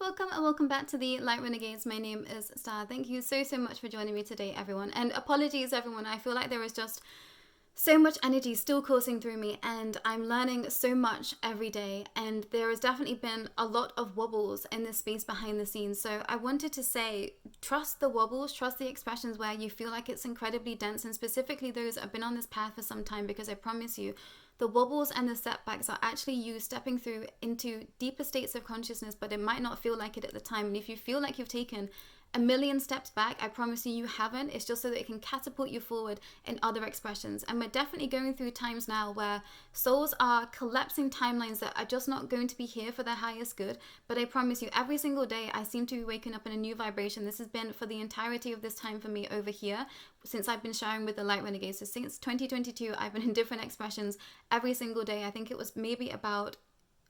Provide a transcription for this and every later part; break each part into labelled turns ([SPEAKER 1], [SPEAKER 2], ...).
[SPEAKER 1] Welcome and welcome back to the Light Renegades. My name is Star. Thank you so much for joining me today, everyone. And apologies, everyone. I feel like there is just so much energy still coursing through me, and I'm learning so much every day. And there has definitely been a lot of wobbles in this space behind the scenes. So I wanted to say, trust the wobbles, trust the expressions where you feel like it's incredibly dense, and specifically those that have been on this path for some time, because I promise you, the wobbles and the setbacks are actually you stepping through into deeper states of consciousness, but it might not feel like it at the time. And if you feel like you've taken a million steps back, I promise you haven't. It's just so that it can catapult you forward in other expressions. And we're definitely going through times now where souls are collapsing timelines that are just not going to be here for their highest good. But I promise you, every single day I seem to be waking up in a new vibration. This has been for the entirety of this time for me over here, since I've been sharing with the Light Renegades. So since 2022, I've been in different expressions every single day. I think it was maybe about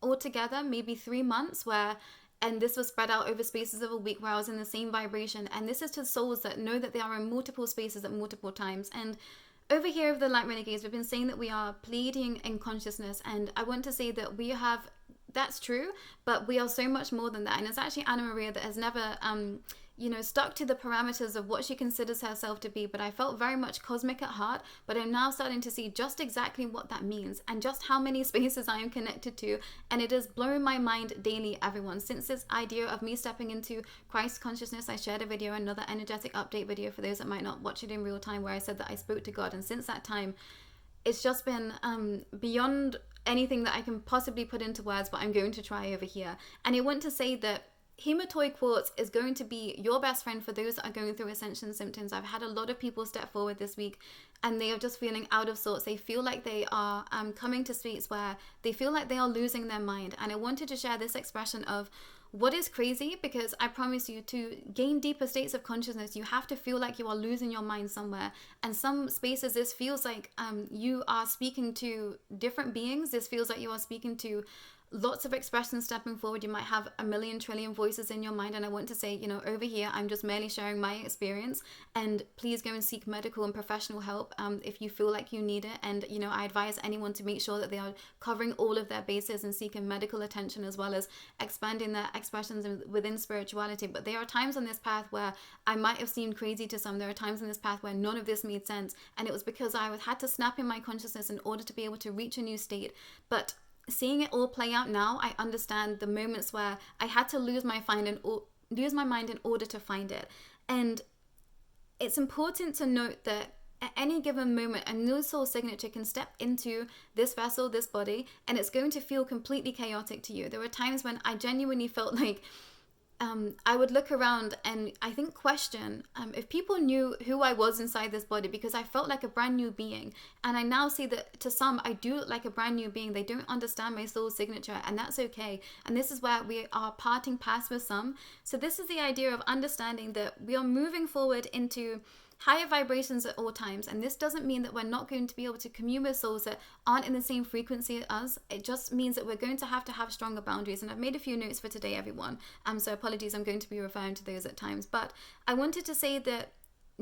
[SPEAKER 1] altogether maybe 3 months and this was spread out over spaces of a week where I was in the same vibration. And this is to souls that know that they are in multiple spaces at multiple times. And over here of the Light Renegades, we've been saying that we are pleading in consciousness. And I want to say that we have, that's true, but we are so much more than that. And it's actually Anna Maria that has never, stuck to the parameters of what she considers herself to be. But I felt very much cosmic at heart. But I'm now starting to see just exactly what that means and just how many spaces I am connected to. And it is blowing my mind daily, everyone. Since this idea of me stepping into Christ consciousness, I shared a video, another energetic update video for those that might not watch it in real time, where I said that I spoke to God. And since that time, it's just been beyond anything that I can possibly put into words, but I'm going to try over here. And I want to say that hematoid quartz is going to be your best friend for those that are going through ascension symptoms. I've had a lot of people step forward this week and they are just feeling out of sorts. They feel like they are coming to states where they feel like they are losing their mind. And I wanted to share this expression of what is crazy, because I promise you, to gain deeper states of consciousness, you have to feel like you are losing your mind somewhere. And some spaces, this feels like you are speaking to different beings. This feels like you are speaking to lots of expressions stepping forward. You might have a million trillion voices in your mind. And I want to say, over here, I'm just merely sharing my experience. And please go and seek medical and professional help if you feel like you need it. And, I advise anyone to make sure that they are covering all of their bases and seeking medical attention, as well as expanding their expressions within spirituality. But there are times on this path where I might have seemed crazy to some. There are times on this path where none of this made sense. And it was because I had to snap in my consciousness in order to be able to reach a new state. But seeing it all play out now, I understand the moments where I had to lose my mind in order to find it. And it's important to note that at any given moment, a new soul signature can step into this vessel, this body, and it's going to feel completely chaotic to you. There were times when I genuinely felt like I would look around and I think question if people knew who I was inside this body, because I felt like a brand new being. And I now see that to some, I do look like a brand new being. They don't understand my soul signature, and that's okay. And this is where we are parting paths with some. So this is the idea of understanding that we are moving forward into higher vibrations at all times. And this doesn't mean that we're not going to be able to commune with souls that aren't in the same frequency as us. It just means that we're going to have stronger boundaries. And I've made a few notes for today, everyone. So apologies, I'm going to be referring to those at times. But I wanted to say that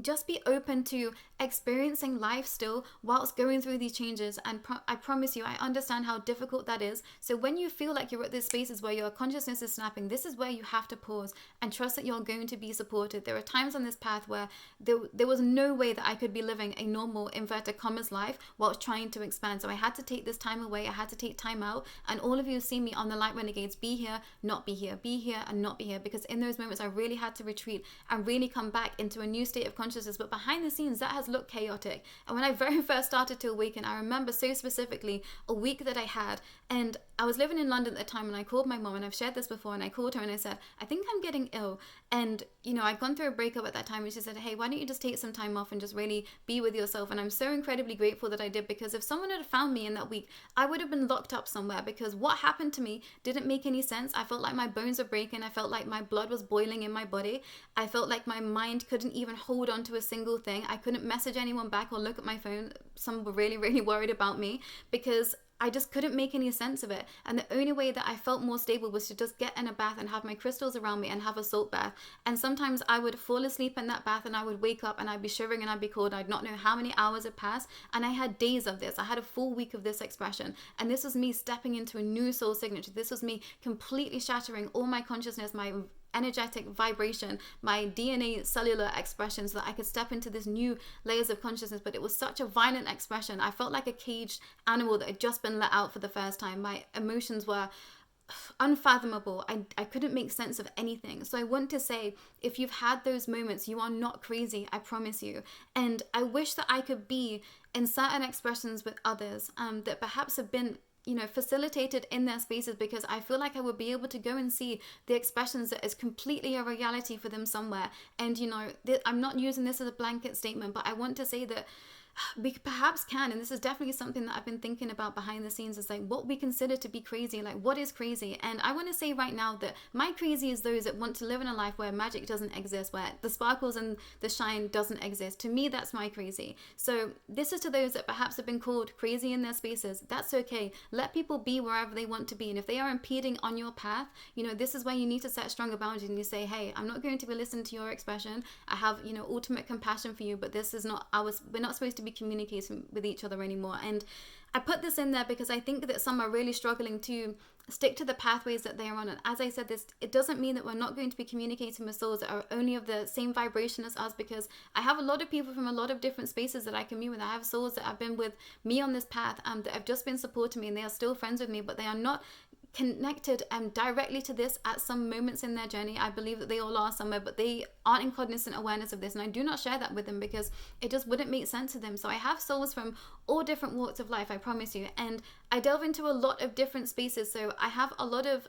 [SPEAKER 1] just be open to experiencing life still whilst going through these changes. And I promise you, I understand how difficult that is. So when you feel like you're at these spaces where your consciousness is snapping, this is where you have to pause and trust that you're going to be supported. There are times on this path where there was no way that I could be living a normal, inverted commas, life whilst trying to expand. So I had to take this time away. I had to take time out. And all of you see me on the Light Renegades, be here, not be here, be here and not be here. Because in those moments, I really had to retreat and really come back into a new state of consciousness. But behind the scenes, that has looked chaotic. And when I very first started to awaken, I remember so specifically a week that I had, and I was living in London at the time, and I called my mom, and I've shared this before, and I called her and I said, I think I'm getting ill. And I'd gone through a breakup at that time, and she said, hey, why don't you just take some time off and just really be with yourself? And I'm so incredibly grateful that I did, because if someone had found me in that week, I would have been locked up somewhere, because what happened to me didn't make any sense. I felt like my bones were breaking. I felt like my blood was boiling in my body. I felt like my mind couldn't even hold on to a single thing. I couldn't message anyone back or look at my phone. Some were really, really worried about me, because I just couldn't make any sense of it. And the only way that I felt more stable was to just get in a bath and have my crystals around me and have a salt bath. And sometimes I would fall asleep in that bath and I would wake up and I'd be shivering and I'd be cold. I'd not know how many hours had passed. And I had days of this. I had a full week of this expression. And this was me stepping into a new soul signature. This was me completely shattering all my consciousness, my energetic vibration, my DNA cellular expression, so that I could step into this new layers of consciousness. But it was such a violent expression. I felt like a caged animal that had just been let out for the first time. My emotions were unfathomable. I couldn't make sense of anything. So I want to say, if you've had those moments, you are not crazy, I promise you. And I wish that I could be in certain expressions with others that perhaps have been facilitated in their spaces, because I feel like I would be able to go and see the expressions that is completely a reality for them somewhere. And I'm not using this as a blanket statement, but I want to say that we perhaps can, and this is definitely something that I've been thinking about behind the scenes, is like what we consider to be crazy, like what is crazy. And I want to say right now that my crazy is those that want to live in a life where magic doesn't exist, where the sparkles and the shine doesn't exist. To me, that's my crazy. So this is to those that perhaps have been called crazy in their spaces. That's okay. Let people be wherever they want to be. And if they are impeding on your path, this is where you need to set stronger boundaries and you say, hey, I'm not going to be listening to your expression. I have ultimate compassion for you, but this is not we're not supposed to be communicating with each other anymore. And I put this in there because I think that some are really struggling to stick to the pathways that they are on. And as I said, this, it doesn't mean that we're not going to be communicating with souls that are only of the same vibration as us, because I have a lot of people from a lot of different spaces that I commune with. I have souls that have been with me on this path that have just been supporting me, and they are still friends with me, but they are not connected directly to this at some moments in their journey. I believe that they all are somewhere, but they aren't in cognizant awareness of this, and I do not share that with them because it just wouldn't make sense to them. So I have souls from all different walks of life, I promise you, and I delve into a lot of different spaces. So I have a lot of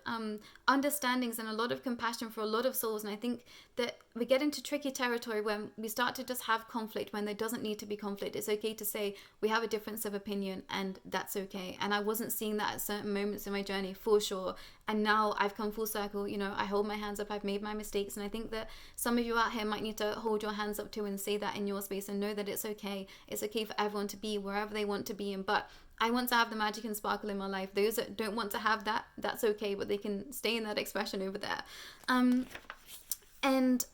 [SPEAKER 1] understandings and a lot of compassion for a lot of souls, and I think that we get into tricky territory when we start to just have conflict when there doesn't need to be conflict. It's okay to say we have a difference of opinion, and that's okay. And I wasn't seeing that at certain moments in my journey, for sure. And now I've come full circle. I hold my hands up. I've made my mistakes, and I think that some of you out here might need to hold your hands up too and say that in your space, and know that it's okay. It's okay for everyone to be wherever they want to be in. But I want to have the magic and sparkle in my life. Those that don't want to have that, that's okay, but they can stay in that expression over there. And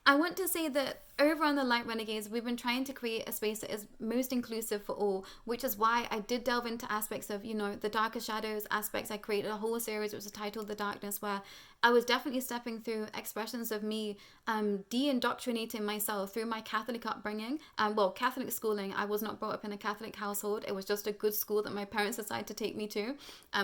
[SPEAKER 1] I want to say that over on the Light Renegades, we've been trying to create a space that is most inclusive for all, which is why I did delve into aspects of, the darker shadows aspects. I created a whole series which was titled The Darkness, where I was definitely stepping through expressions of me de-indoctrinating myself through my Catholic upbringing. Catholic schooling. I was not brought up in a Catholic household. It was just a good school that my parents decided to take me to.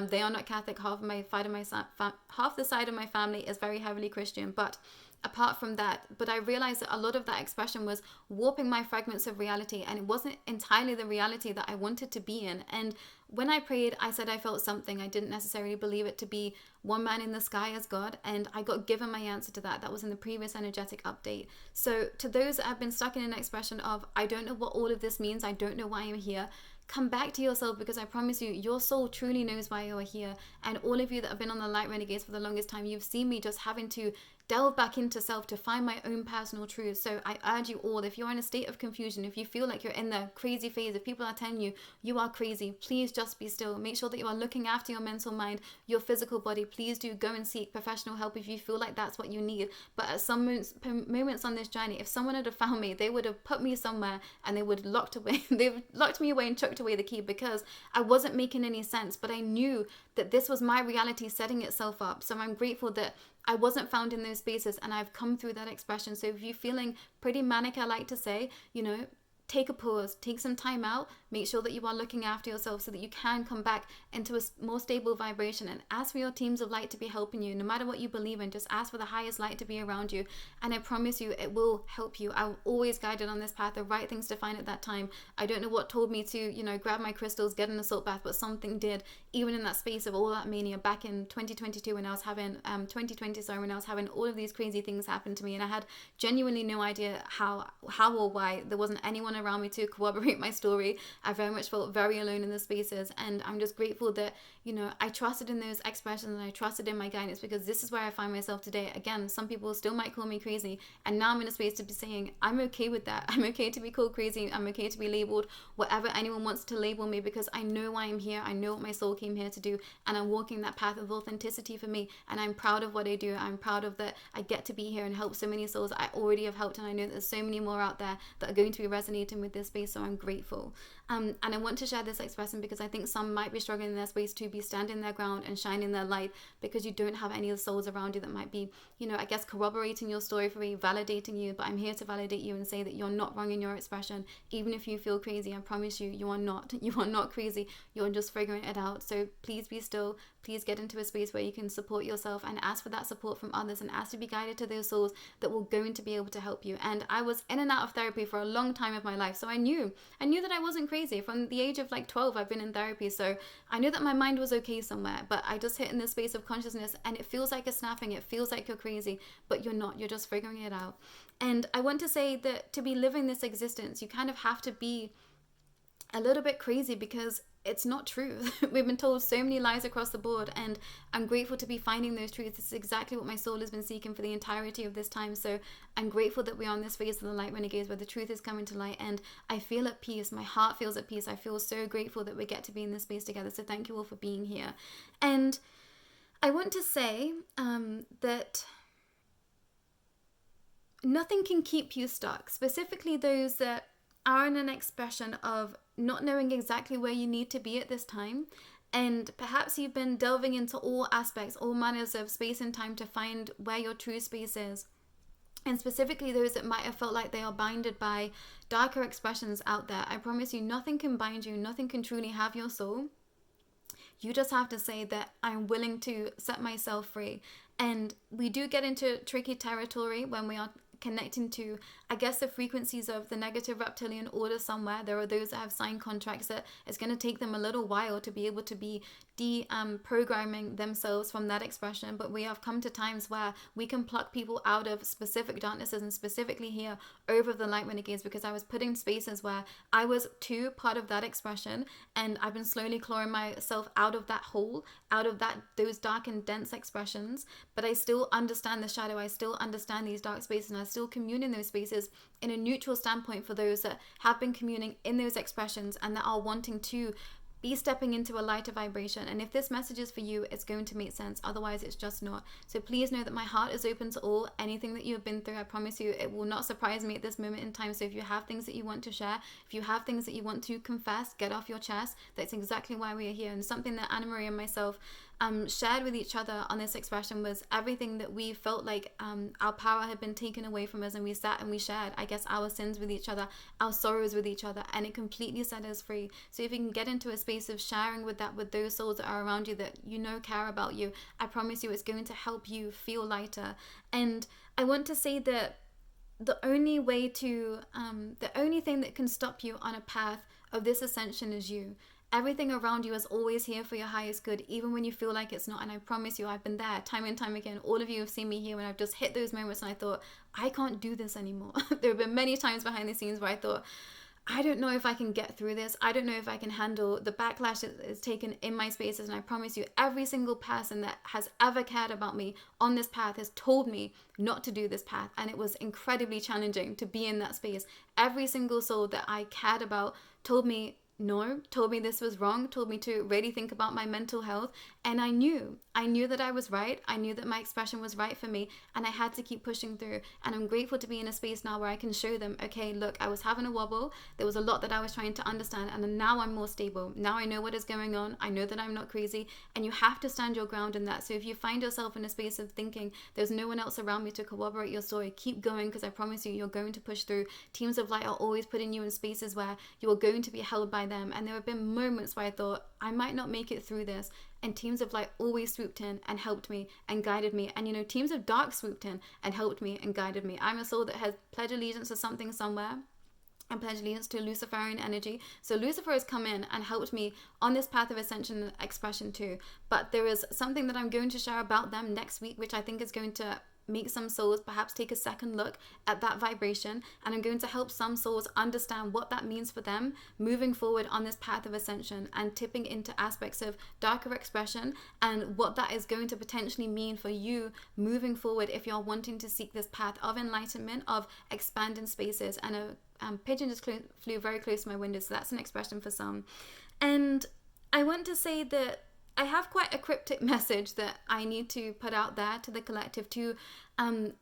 [SPEAKER 1] They are not Catholic. Half the side of my family is very heavily Christian, but apart from that, but I realized that a lot of that expression was warping my fragments of reality, and it wasn't entirely the reality that I wanted to be in. And when I prayed, I said I felt something. I didn't necessarily believe it to be one man in the sky as God, and I got given my answer to that. That was in the previous energetic update. So to those that have been stuck in an expression of, I don't know what all of this means, I don't know why I'm here, come back to yourself, because I promise you, your soul truly knows why you're here. And all of you that have been on the Light Renegades for the longest time, you've seen me just having to delve back into self to find my own personal truth. So I urge you all, if you're in a state of confusion, if you feel like you're in the crazy phase, if people are telling you you are crazy, please just be still. Make sure that you are looking after your mental mind, your physical body. Please do go and seek professional help if you feel like that's what you need. But at some moments on this journey, if someone had found me, they would have put me somewhere and they would have locked me away and chucked away the key, because I wasn't making any sense. But I knew that this was my reality setting itself up. So I'm grateful that I wasn't found in those spaces, and I've come through that expression. So if you're feeling pretty manic, I like to say, take a pause, take some time out, make sure that you are looking after yourself so that you can come back into a more stable vibration, and ask for your teams of light to be helping you. No matter what you believe in, just ask for the highest light to be around you, and I promise you it will help you. I will always guided on this path, the right things to find at that time. I don't know what told me to, grab my crystals, get in a salt bath, but something did, even in that space of all that mania back in 2022 when I was having, 2020, sorry, when I was having all of these crazy things happen to me, and I had genuinely no idea how or why. There wasn't anyone around me to corroborate my story. I very much felt very alone in the spaces. And I'm just grateful that, you know, I trusted in those expressions and I trusted in my guidance, because this is where I find myself today. Again, some people still might call me crazy, and now I'm in a space to be saying, I'm okay with that. I'm okay to be called crazy. I'm okay to be labeled whatever anyone wants to label me, because I know why I'm here. I know what my soul came here to do, and I'm walking that path of authenticity for me. And I'm proud of what I do. I'm proud of that I get to be here and help so many souls I already have helped, and I know there's so many more out there that are going to be resonating with this space. So I'm grateful. And I want to share this expression because I think some might be struggling in their space to be standing their ground and shining their light, because you don't have any of the souls around you that might be, you know, I guess corroborating your story for you, validating you. But I'm here to validate you and say that you're not wrong in your expression. Even if you feel crazy, I promise you, you are not. You are not crazy. You're just figuring it out. So please be still. Please get into a space where you can support yourself and ask for that support from others, and ask to be guided to those souls that will going to be able to help you. And I was in and out of therapy for a long time of my life, so I knew that I wasn't crazy. From the age of like 12, I've been in therapy, so I knew that my mind was okay somewhere. But I just hit in this space of consciousness, and it feels like a snapping. It feels like you're crazy, but you're not. You're just figuring it out. And I want to say that to be living this existence, you kind of have to be a little bit crazy, because it's not true. We've been told so many lies across the board, and I'm grateful to be finding those truths. It's exactly what my soul has been seeking for the entirety of this time. So I'm grateful that we're on this phase of the Light Renegades where the truth is coming to light, and I feel at peace. My heart feels at peace. I feel so grateful that we get to be in this space together. So thank you all for being here. And I want to say that nothing can keep you stuck, specifically those that are in an expression of not knowing exactly where you need to be at this time. And perhaps you've been delving into all aspects, all manners of space and time to find where your true space is. And specifically those that might have felt like they are binded by darker expressions out there. I promise you, nothing can bind you. Nothing can truly have your soul. You just have to say that I'm willing to set myself free. And we do get into tricky territory when we are connecting to, I guess, the frequencies of the negative reptilian order somewhere. There are those that have signed contracts that it's going to take them a little while to be able to be programming themselves from that expression. But we have come to times where we can pluck people out of specific darknesses, and specifically here over the Light Renegades, because I was put in spaces where I was too part of that expression, and I've been slowly clawing myself out of that hole, out of those dark and dense expressions. But I still understand the shadow. I still understand these dark spaces, and I still commune in those spaces in a neutral standpoint for those that have been communing in those expressions and that are wanting to be stepping into a lighter vibration. And if this message is for you, it's going to make sense. Otherwise, it's just not. So please know that my heart is open to all. Anything that you have been through, I promise you, it will not surprise me at this moment in time. So if you have things that you want to share, if you have things that you want to confess, get off your chest. That's exactly why we are here. And something that Anna Marie and myself shared with each other on this expression was everything that we felt like our power had been taken away from us, and we sat and we shared, I guess, our sins with each other, our sorrows with each other, and it completely set us free. So if you can get into a space of sharing with those souls that are around you that you know care about you, I promise you it's going to help you feel lighter. And I want to say that the only thing that can stop you on a path of this ascension is you. Everything around you is always here for your highest good, even when you feel like it's not. And I promise you, I've been there time and time again. All of you have seen me here when I've just hit those moments and I thought, I can't do this anymore. There have been many times behind the scenes where I thought, I don't know if I can get through this. I don't know if I can handle the backlash that is taken in my spaces. And I promise you, every single person that has ever cared about me on this path has told me not to do this path. And it was incredibly challenging to be in that space. Every single soul that I cared about told me no, told me this was wrong, told me to really think about my mental health. And I knew that I was right. I knew that my expression was right for me, and I had to keep pushing through. And I'm grateful to be in a space now where I can show them, okay, look, I was having a wobble. There was a lot that I was trying to understand, and now I'm more stable. Now I know what is going on. I know that I'm not crazy, and you have to stand your ground in that. So if you find yourself in a space of thinking there's no one else around me to corroborate your story, keep going, because I promise you, you're going to push through. Teams of light are always putting you in spaces where you're going to be held by them. And there have been moments where I thought I might not make it through this, and teams of light always swooped in and helped me and guided me. And teams of dark swooped in and helped me and guided me. I'm a soul that has pledged allegiance to something somewhere, and pledge allegiance to Luciferian energy. So Lucifer has come in and helped me on this path of ascension and expression too. But there is something that I'm going to share about them next week, which I think is going to make some souls perhaps take a second look at that vibration, and I'm going to help some souls understand what that means for them moving forward on this path of ascension and tipping into aspects of darker expression, and what that is going to potentially mean for you moving forward if you're wanting to seek this path of enlightenment, of expanding spaces. And a pigeon just flew very close to my window, so that's an expression for some. And I want to say that I have quite a cryptic message that I need to put out there to the collective, to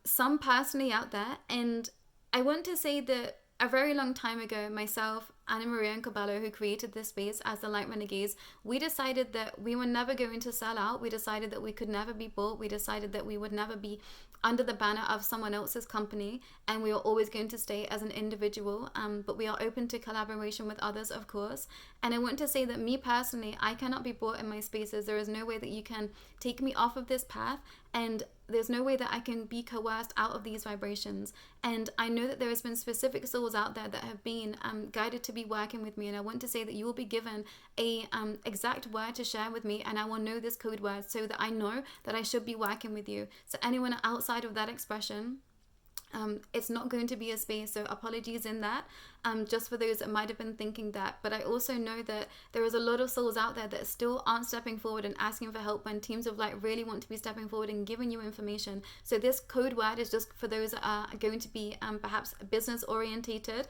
[SPEAKER 1] some personally out there. And I want to say that a very long time ago, myself, Anna Maria and Cabello, who created this space as the Light Renegades, we decided that we were never going to sell out. We decided that we could never be bought. We decided that we would never be under the banner of someone else's company, and we are always going to stay as an individual, but we are open to collaboration with others, of course. And I want to say that me personally, I cannot be bought in my spaces. There is no way that you can take me off of this path, and there's no way that I can be coerced out of these vibrations. And I know that there has been specific souls out there that have been guided to be working with me, and I want to say that you will be given a exact word to share with me, and I will know this code word so that I know that I should be working with you. So anyone outside of that expression, it's not going to be a space, so apologies in that, just for those that might have been thinking that. But I also know that there is a lot of souls out there that still aren't stepping forward and asking for help when teams of light really want to be stepping forward and giving you information. So this code word is just for those that are going to be perhaps business orientated,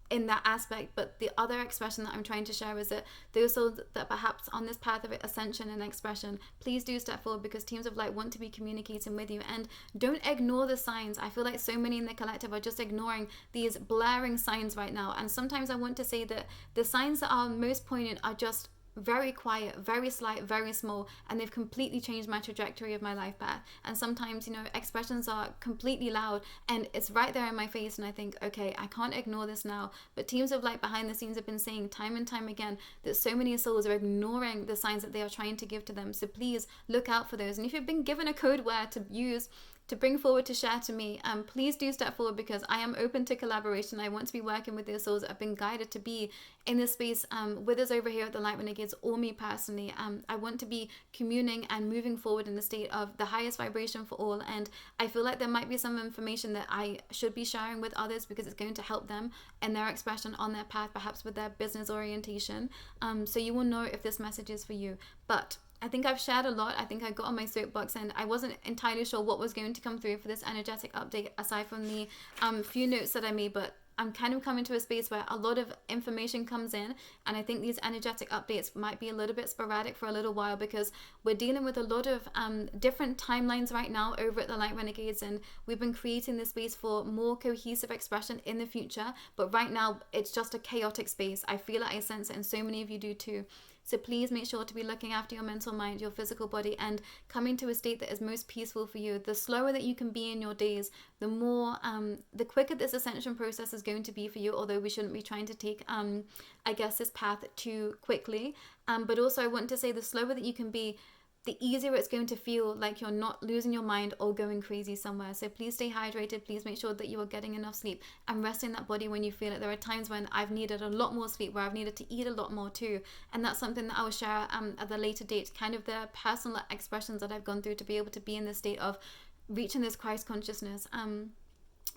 [SPEAKER 1] in that aspect. But the other expression that I'm trying to share is that those souls that perhaps on this path of ascension and expression, please do step forward, because teams of light want to be communicating with you. And don't ignore the signs. I feel like so many in the collective are just ignoring these blaring signs right now. And sometimes I want to say that the signs that are most poignant are just very quiet, very slight, very small, and they've completely changed my trajectory of my life path. And sometimes, expressions are completely loud and it's right there in my face, and I think, okay, I can't ignore this now. But teams of light behind the scenes have been saying time and time again that so many souls are ignoring the signs that they are trying to give to them. So please look out for those. And if you've been given a code word to use, to bring forward, to share to me, please do step forward, because I am open to collaboration. I want to be working with those souls that have been guided to be in this space with us over here at the Light Renegades, or me personally. I want to be communing and moving forward in the state of the highest vibration for all. And I feel like there might be some information that I should be sharing with others, because it's going to help them in their expression on their path, perhaps with their business orientation. So you will know if this message is for you. But I think I've shared a lot. I think I got on my soapbox, and I wasn't entirely sure what was going to come through for this energetic update, aside from the few notes that I made. But I'm kind of coming to a space where a lot of information comes in, and I think these energetic updates might be a little bit sporadic for a little while, because we're dealing with a lot of different timelines right now over at the Light Renegades, and we've been creating this space for more cohesive expression in the future. But right now, it's just a chaotic space. I feel it, I sense it, and so many of you do too. So please make sure to be looking after your mental mind, your physical body, and coming to a state that is most peaceful for you. The slower that you can be in your days, the more, the quicker this ascension process is going to be for you, although we shouldn't be trying to take, I guess, this path too quickly. But also I want to say the slower that you can be, the easier it's going to feel, like you're not losing your mind or going crazy somewhere. So please stay hydrated. Please make sure that you are getting enough sleep and resting that body when you feel it. There are times when I've needed a lot more sleep, where I've needed to eat a lot more too. And that's something that I will share at a later date, kind of the personal expressions that I've gone through to be able to be in this state of reaching this Christ consciousness.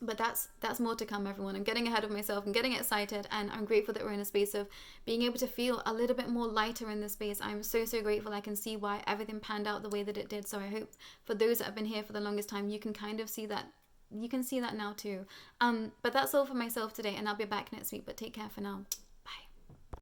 [SPEAKER 1] But that's more to come, everyone. I'm getting ahead of myself. I'm getting excited, and I'm grateful that we're in a space of being able to feel a little bit more lighter in this space. I'm so grateful. I can see why everything panned out the way that it did. So I hope for those that have been here for the longest time, you can kind of see that. You can see that now too. But that's all for myself today, and I'll be back next week. But take care for now.